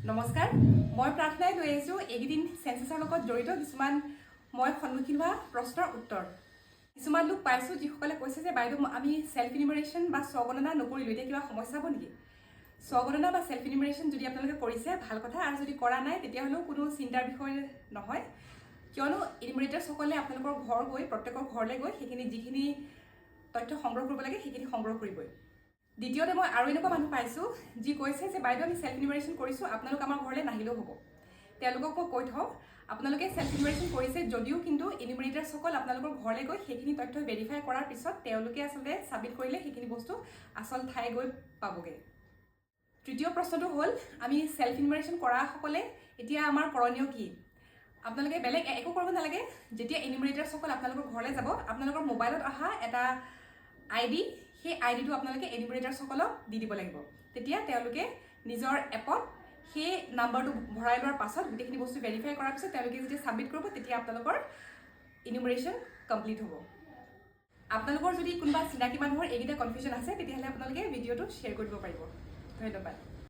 নমস্কাৰ, মই প্ৰাৰ্থনাই লৈ আহিছোঁ এইকেইদিন চেঞ্চাছৰ লগত জড়িত কিছুমান মই সন্মুখীন হোৱা প্ৰশ্নৰ উত্তৰ। কিছুমান লোক পাইছোঁ যিসকলে কৈছে যে বাইদেউ আমি সেল্ফ ইনিমাৰেশ্যন বা স্বগণনা নকৰিলোঁ, এতিয়া কিবা সমস্যা হ'ব নেকি? স্বগণনা বা সেল্ফ ইনিমাৰেশ্যন যদি আপোনালোকে কৰিছে ভাল কথা, আৰু যদি কৰা নাই তেতিয়াহ'লেও কোনো চিন্তাৰ বিষয় নহয়, কিয়নো ইনিমাৰেটাৰ্ছসকলে আপোনালোকৰ ঘৰ গৈ প্ৰত্যেকৰ ঘৰলৈ গৈ সেইখিনি যিখিনি তথ্য সংগ্ৰহ কৰিব লাগে সেইখিনি সংগ্ৰহ কৰিবই। দ্বিতীয়তে মই আৰু এনেকুৱা মানুহ পাইছোঁ যি কৈছে যে বাইদেউ আমি সেল্ফ ইনিমাৰেশ্যন কৰিছোঁ, আপোনালোক আমাৰ ঘৰলৈ নাহিলেও হ'ব। তেওঁলোকক মই কৈ থওঁ, আপোনালোকে সেল্ফ ইনিমাৰেশ্যন কৰিছে যদিও কিন্তু ইনিমাৰেটাৰ্ছসকল আপোনালোকৰ ঘৰলৈ গৈ সেইখিনি তথ্য ভেৰিফাই কৰাৰ পিছত তেওঁলোকে আচলতে ছাবমিট কৰিলে সেইখিনি বস্তু আচল ঠাই গৈ পাবগৈ। তৃতীয় প্ৰশ্নটো হ'ল, আমি সেল্ফ ইনিমাৰেশ্যন কৰাসকলে এতিয়া আমাৰ কৰণীয় কি? আপোনালোকে বেলেগ একো কৰিব নালাগে। যেতিয়া ইনিমাৰেটাৰ্ছসকল আপোনালোকৰ ঘৰলৈ যাব, আপোনালোকৰ মোবাইলত অহা এটা ID, সেই IDটো আপোনালোকে ইনিমাৰেটাৰ্ছসকলক দি দিব লাগিব। তেতিয়া তেওঁলোকে নিজৰ এপত সেই নাম্বাৰটো ভৰাই লোৱাৰ পাছত গোটেইখিনি বস্তু ভেৰিফাই কৰাৰ পিছত তেওঁলোকে যেতিয়া ছাবমিট কৰিব তেতিয়া আপোনালোকৰ ইনিমাৰেশ্যন কমপ্লিট হ'ব। আপোনালোকৰ যদি কোনোবা চিনাকি মানুহৰ এইকেইটা কনফিউজন আছে তেতিয়াহ'লে আপোনালোকে ভিডিঅ'টো শ্বেয়াৰ কৰিব পাৰিব। ধন্যবাদ।